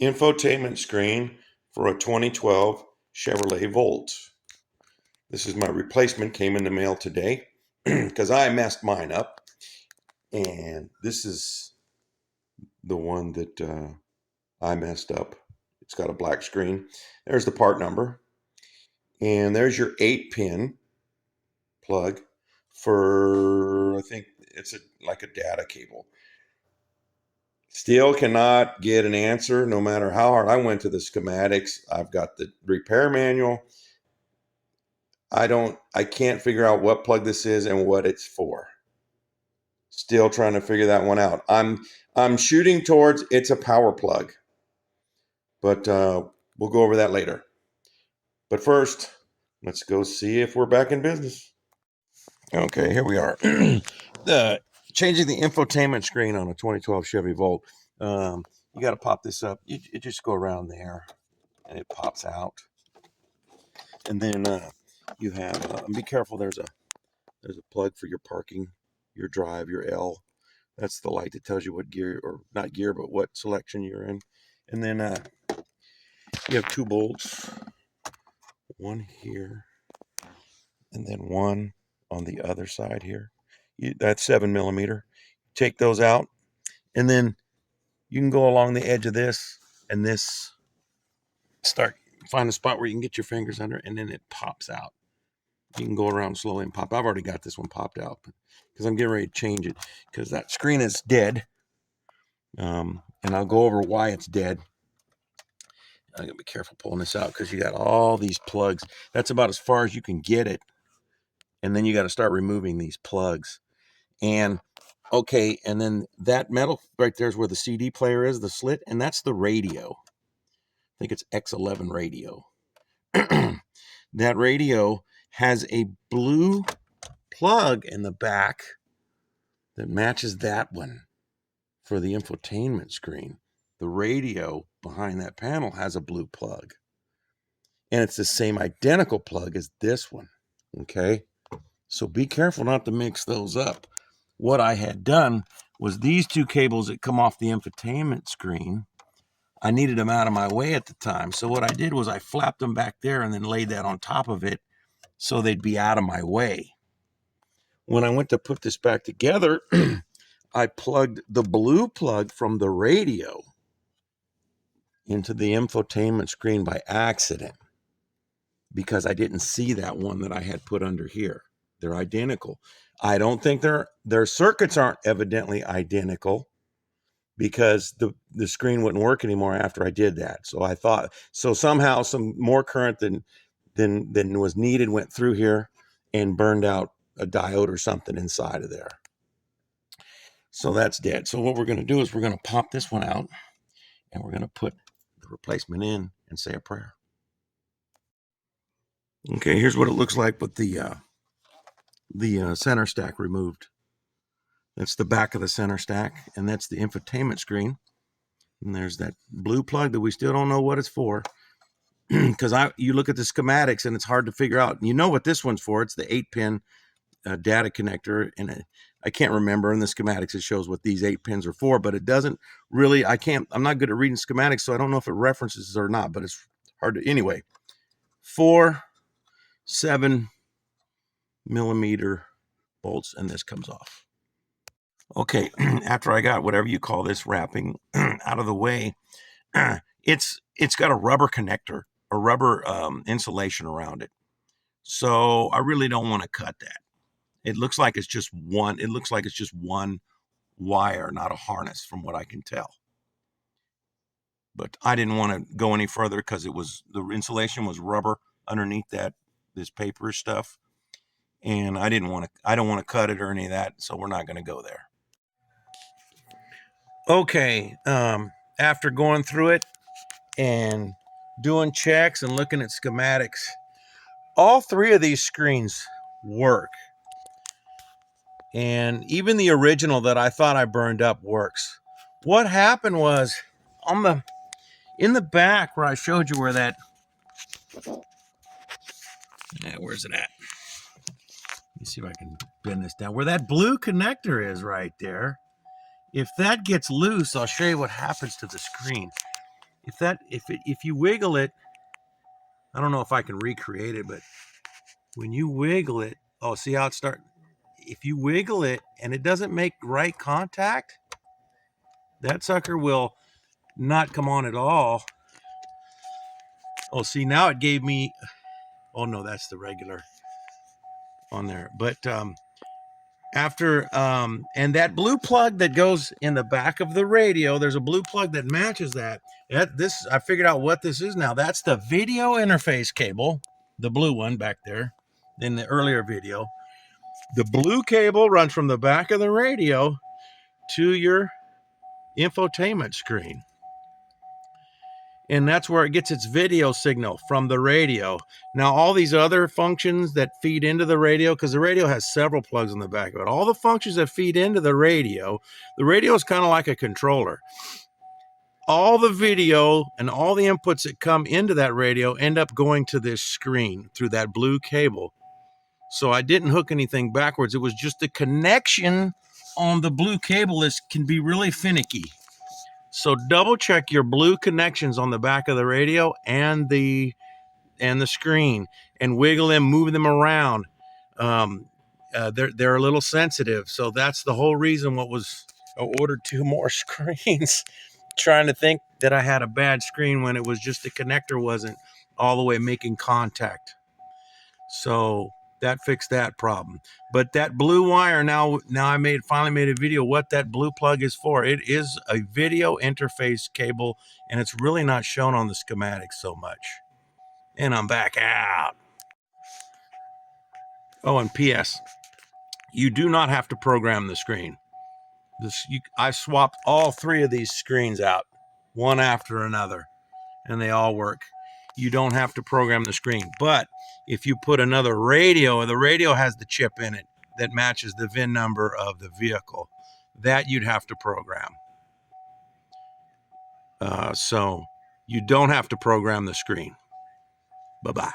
infotainment screen for a 2012 Chevrolet Volt. This is my replacement, came in the mail today because I messed mine up. And this is the one that I messed up. It's got a black screen. There's the part number. And there's your 8-pin plug for, I think it's like a data cable. Still cannot get an answer no matter how hard I went to the schematics. I've got the repair manual. I can't figure out what plug this is and what it's for. Still trying to figure that one out. I'm shooting towards it's a power plug, but we'll go over that later. But first, let's go see if we're back in business. Okay, here we are. Changing the infotainment screen on a 2012 Chevy Volt. You got to pop this up. You just go around there, and it pops out. And then you have. Be careful. There's a plug for your parking, your drive, your L. That's the light that tells you what gear, or not gear, but what selection you're in. And then you have 2 bolts. One here, and then one on the other side here. That's 7mm. Take those out, and then you can go along the edge of this and this. Find a spot where you can get your fingers under, and then it pops out. You can go around slowly and pop. I've already got this one popped out because I'm getting ready to change it because that screen is dead. And I'll go over why it's dead. I'm gonna be careful pulling this out because you got all these plugs. That's about as far as you can get it. And then you got to start removing these plugs. And okay, and then that metal right there is where the CD player is, the slit, and that's the radio. I think it's X11 radio. That radio has a blue plug in the back that matches that one for the infotainment screen. The radio behind that panel has a blue plug. And it's the same identical plug as this one. Okay? So be careful not to mix those up. What I had done was these 2 cables that come off the infotainment screen, I needed them out of my way at the time. So what I did was I flapped them back there and then laid that on top of it so they'd be out of my way. When I went to put this back together, I plugged the blue plug from the radio into the infotainment screen by accident because I didn't see that one that I had put under here. They're identical. I don't think their circuits aren't evidently identical because the screen wouldn't work anymore after I did that. So I thought, so somehow some more current than was needed went through here and burned out a diode or something inside of there. So that's dead. So what we're going to do is we're going to pop this one out and we're going to put the replacement in and say a prayer. Okay, here's what it looks like with the center stack removed. That's the back of the center stack, and that's the infotainment screen. And there's that blue plug that we still don't know what it's for because you look at the schematics and it's hard to figure out. You know what this one's for. It's the 8-pin data connector, and I can't remember in the schematics it shows what these 8 pins are for, but it doesn't really. I'm not good at reading schematics, so I don't know if it references or not, but it's hard to. Anyway, 4 7mm bolts, and this comes off. Okay, after I got whatever you call this wrapping out of the way, it's got a rubber connector, a rubber insulation around it. So I really don't want to cut that. It looks like it's just one. It looks like it's just one wire, not a harness, from what I can tell. But I didn't want to go any further because the insulation was rubber underneath this paper stuff, and I don't want to cut it or any of that. So we're not going to go there. Okay, after going through it and doing checks and looking at schematics, all 3 of these screens work. And even the original that I thought I burned up works. What happened was in the back where I showed you where that, where's it at? Let me see if I can bend this down. Where that blue connector is right there. If that gets loose, I'll show you what happens to the screen. if you wiggle it, I don't know if I can recreate it, but when you wiggle it, oh, see how it starts? If you wiggle it and it doesn't make right contact, that sucker will not come on at all. Oh, see, now it gave me, oh no, that's the regular on there. But and that blue plug that goes in the back of the radio, there's a blue plug that matches that. I figured out what this is now. That's the video interface cable, the blue one back there in the earlier video. The blue cable runs from the back of the radio to your infotainment screen. And that's where it gets its video signal from the radio. Now, all these other functions that feed into the radio, because the radio has several plugs in the back of it, all the functions that feed into the radio is kind of like a controller. All the video and all the inputs that come into that radio end up going to this screen through that blue cable. So I didn't hook anything backwards. It was just the connection on the blue cable that can be really finicky. So double check your blue connections on the back of the radio and the screen, and wiggle them, move them around. They're a little sensitive, so that's the whole reason I ordered 2 more screens. Trying to think that I had a bad screen when it was just the connector wasn't all the way making contact. So that fixed that problem. But that blue wire, now I finally made a video what that blue plug is for. It is a video interface cable, and it's really not shown on the schematics so much. And I'm back out. Oh, and P.S. You do not have to program the screen. I swapped all 3 of these screens out, one after another, and they all work. You don't have to program the screen. But if you put another radio, the radio has the chip in it that matches the VIN number of the vehicle. That you'd have to program. So you don't have to program the screen. Bye-bye.